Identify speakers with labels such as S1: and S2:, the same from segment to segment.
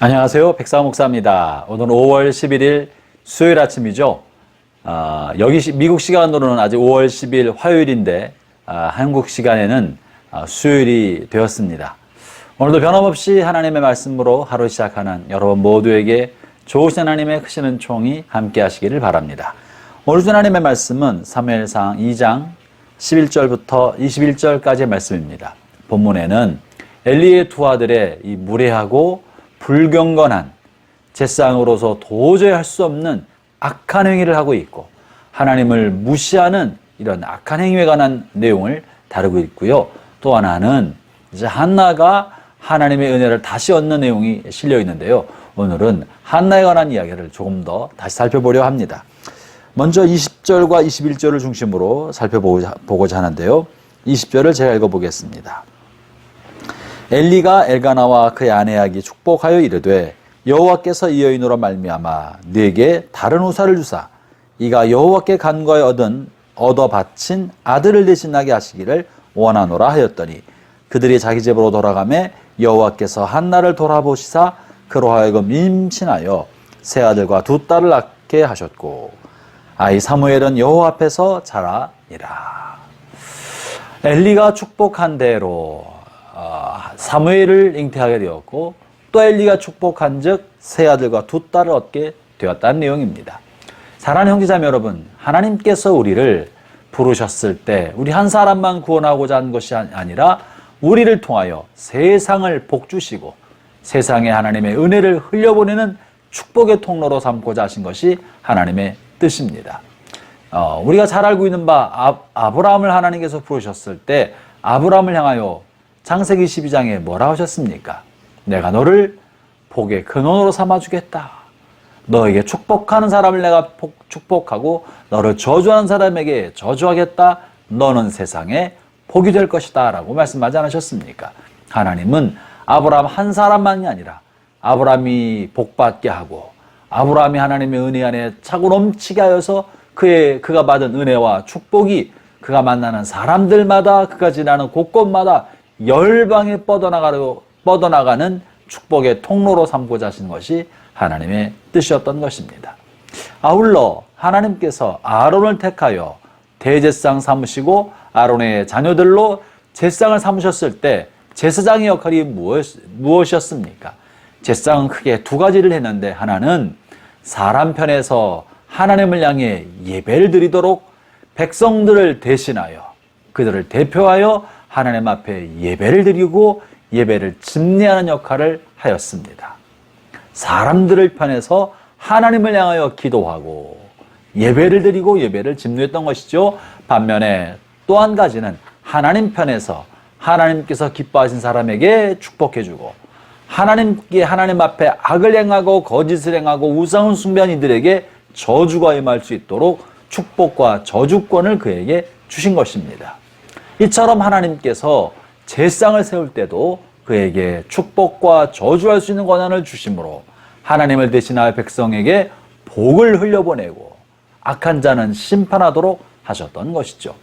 S1: 안녕하세요. 백사 목사입니다. 오늘 5월 11일 수요일 아침이죠. 여기 미국 시간으로는 아직 5월 10일 화요일인데 한국 시간에는 수요일이 되었습니다. 오늘도 변함없이 하나님의 말씀으로 하루 시작하는 여러분 모두에게 좋으신 하나님의 크신 은총이 함께 하시기를 바랍니다. 오늘 주 하나님의 말씀은 사무엘상 2장 11절부터 21절까지의 말씀입니다. 본문에는 엘리의 두 아들의 이 무례하고 불경건한 제사장으로서 도저히 할 수 없는 악한 행위를 하고 있고 하나님을 무시하는 이런 악한 행위에 관한 내용을 다루고 있고요. 또 하나는 이제 한나가 하나님의 은혜를 다시 얻는 내용이 실려 있는데요. 오늘은 한나에 관한 이야기를 조금 더 다시 살펴보려 합니다. 먼저 20절과 21절을 중심으로 살펴보고자 하는데요. 20절을 제가 읽어보겠습니다. 엘리가 엘가나와 그의 아내에게 축복하여 이르되 여호와께서 이 여인으로 말미암아 네게 다른 후사를 주사 이가 여호와께 간과에 얻어 바친 아들을 대신하게 하시기를 원하노라 하였더니 그들이 자기 집으로 돌아가매 여호와께서 한나를 돌아보시사 그로 하여금 임신하여 세 아들과 두 딸을 낳게 하셨고 아이 사무엘은 여호와 앞에서 자라니라. 엘리가 축복한 대로 사무엘을 잉태하게 되었고 또 엘리가 축복한 즉 세 아들과 두 딸을 얻게 되었다는 내용입니다. 사랑하는 형제자매 여러분, 하나님께서 우리를 부르셨을 때 우리 한 사람만 구원하고자 한 것이 아니라 우리를 통하여 세상을 복주시고 세상에 하나님의 은혜를 흘려보내는 축복의 통로로 삼고자 하신 것이 하나님의 뜻입니다. 우리가 잘 알고 있는 바 아브라함을 하나님께서 부르셨을 때 아브라함을 향하여 창세기 12장에 뭐라 하셨습니까? 내가 너를 복의 근원으로 삼아주겠다. 너에게 축복하는 사람을 내가 축복하고 너를 저주하는 사람에게 저주하겠다. 너는 세상에 복이 될 것이다 라고 말씀하지 않으셨습니까? 하나님은 아브라함 한 사람만이 아니라 아브라함이 복받게 하고 아브라함이 하나님의 은혜 안에 차고 넘치게 하여서 그가 받은 은혜와 축복이 그가 만나는 사람들마다 그가 지나는 곳곳마다 열방에 뻗어나가는 축복의 통로로 삼고자 하신 것이 하나님의 뜻이었던 것입니다. 아울러 하나님께서 아론을 택하여 대제사장 삼으시고 아론의 자녀들로 제사장을 삼으셨을 때 제사장의 역할이 무엇이었습니까? 제사장은 크게 두 가지를 했는데 하나는 사람 편에서 하나님을 향해 예배를 드리도록 백성들을 대신하여 그들을 대표하여 하나님 앞에 예배를 드리고 예배를 집례하는 역할을 하였습니다. 사람들을 편에서 하나님을 향하여 기도하고 예배를 드리고 예배를 집례했던 것이죠. 반면에 또 한 가지는 하나님 편에서 하나님께서 기뻐하신 사람에게 축복해주고 하나님 앞에 악을 행하고 거짓을 행하고 우상을 숭배한 이들에게 저주가 임할 수 있도록 축복과 저주권을 그에게 주신 것입니다. 이처럼 하나님께서 제사장을 세울 때도 그에게 축복과 저주할 수 있는 권한을 주심으로 하나님을 대신하여 백성에게 복을 흘려보내고 악한 자는 심판하도록 하셨던 것이죠.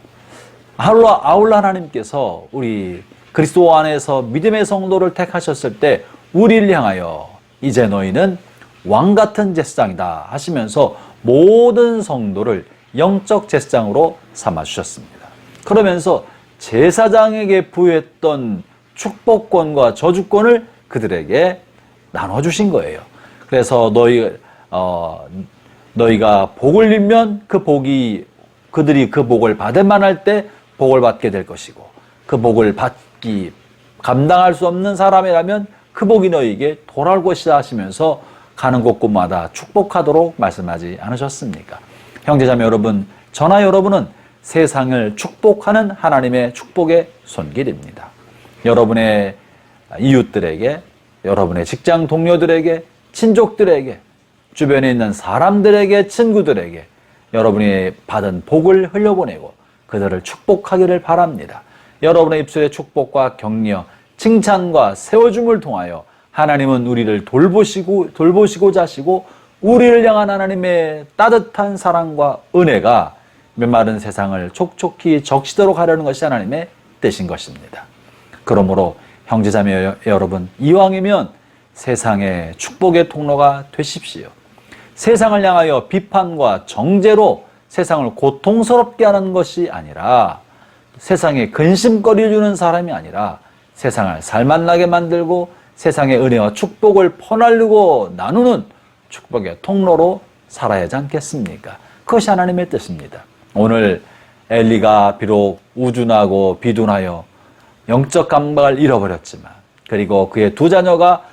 S1: 아울러 하나님께서 우리 그리스도 안에서 믿음의 성도를 택하셨을 때 우리를 향하여 이제 너희는 왕같은 제사장이다 하시면서 모든 성도를 영적 제사장으로 삼아주셨습니다. 그러면서 제사장에게 부여했던 축복권과 저주권을 그들에게 나눠주신 거예요. 그래서 너희가 복을 빌면 그들이 그 복을 받을만 할 때 복을 받게 될 것이고 그 복을 감당할 수 없는 사람이라면 그 복이 너희에게 돌아올 것이다 하시면서 가는 곳곳마다 축복하도록 말씀하지 않으셨습니까? 형제자매 여러분, 저나 여러분은 세상을 축복하는 하나님의 축복의 손길입니다. 여러분의 이웃들에게, 여러분의 직장 동료들에게, 친족들에게, 주변에 있는 사람들에게, 친구들에게 여러분이 받은 복을 흘려보내고 그들을 축복하기를 바랍니다. 여러분의 입술의 축복과 격려, 칭찬과 세워줌을 통하여 하나님은 우리를 돌보시고자 하시고 우리를 향한 하나님의 따뜻한 사랑과 은혜가 메마른 세상을 촉촉히 적시도록 하려는 것이 하나님의 뜻인 것입니다. 그러므로 형제자매 여러분, 이왕이면 세상의 축복의 통로가 되십시오. 세상을 향하여 비판과 정죄로 세상을 고통스럽게 하는 것이 아니라, 세상에 근심거리를 주는 사람이 아니라 세상을 살맛나게 만들고 세상의 은혜와 축복을 퍼날르고 나누는 축복의 통로로 살아야 하지 않겠습니까? 그것이 하나님의 뜻입니다. 오늘 엘리가 비록 우둔하고 비둔하여 영적 감각을 잃어버렸지만, 그리고 그의 두 자녀가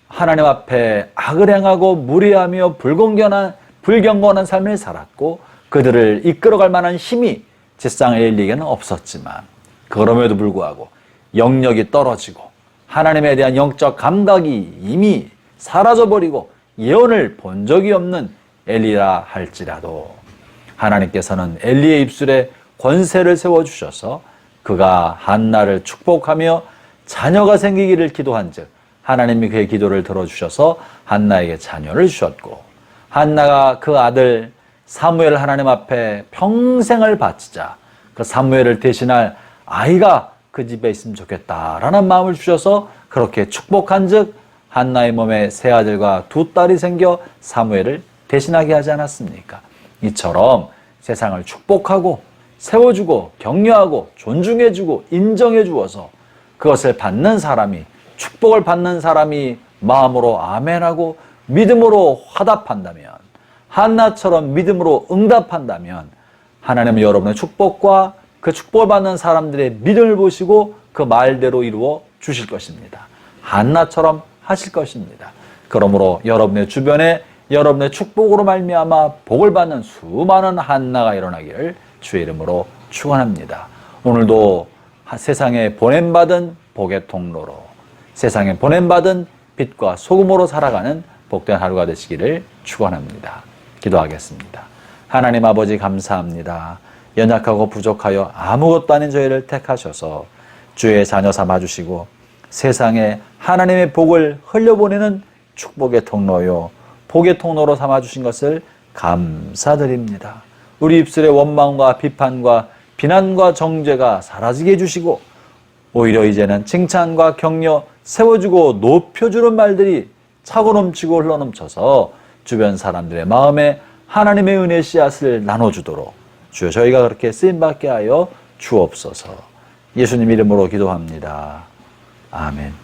S1: 하나님 앞에 악을 행하고 무례하며 불경건한 삶을 살았고 그들을 이끌어갈 만한 힘이 제사장 엘리에게는 없었지만, 그럼에도 불구하고 영역이 떨어지고 하나님에 대한 영적 감각이 이미 사라져버리고 예언을 본 적이 없는 엘리라 할지라도 하나님께서는 엘리의 입술에 권세를 세워주셔서 그가 한나를 축복하며 자녀가 생기기를 기도한즉 하나님이 그의 기도를 들어주셔서 한나에게 자녀를 주셨고, 한나가 그 아들 사무엘을 하나님 앞에 평생을 바치자 그 사무엘을 대신할 아이가 그 집에 있으면 좋겠다라는 마음을 주셔서 그렇게 축복한즉 한나의 몸에 세 아들과 두 딸이 생겨 사무엘을 대신하게 하지 않았습니까? 이처럼 세상을 축복하고 세워주고 격려하고 존중해주고 인정해주어서 그것을 받는 사람이, 축복을 받는 사람이 마음으로 아멘하고 믿음으로 화답한다면, 한나처럼 믿음으로 응답한다면 하나님은 여러분의 축복과 그 축복을 받는 사람들의 믿음을 보시고 그 말대로 이루어 주실 것입니다. 한나처럼 하실 것입니다. 그러므로 여러분의 주변에 여러분의 축복으로 말미암아 복을 받는 수많은 한나가 일어나기를 주의 이름으로 축원합니다. 오늘도 세상에 보냄받은 복의 통로로, 세상에 보냄받은 빛과 소금으로 살아가는 복된 하루가 되시기를 축원합니다. 기도하겠습니다. 하나님 아버지 감사합니다. 연약하고 부족하여 아무것도 아닌 저희를 택하셔서 주의 자녀 삼아주시고 세상에 하나님의 복을 흘려보내는 축복의 통로요, 복의 통로로 삼아주신 것을 감사드립니다. 우리 입술의 원망과 비판과 비난과 정죄가 사라지게 해주시고 오히려 이제는 칭찬과 격려, 세워주고 높여주는 말들이 차고 넘치고 흘러넘쳐서 주변 사람들의 마음에 하나님의 은혜 씨앗을 나눠주도록 주여 저희가 그렇게 쓰임받게 하여 주옵소서. 예수님 이름으로 기도합니다. 아멘.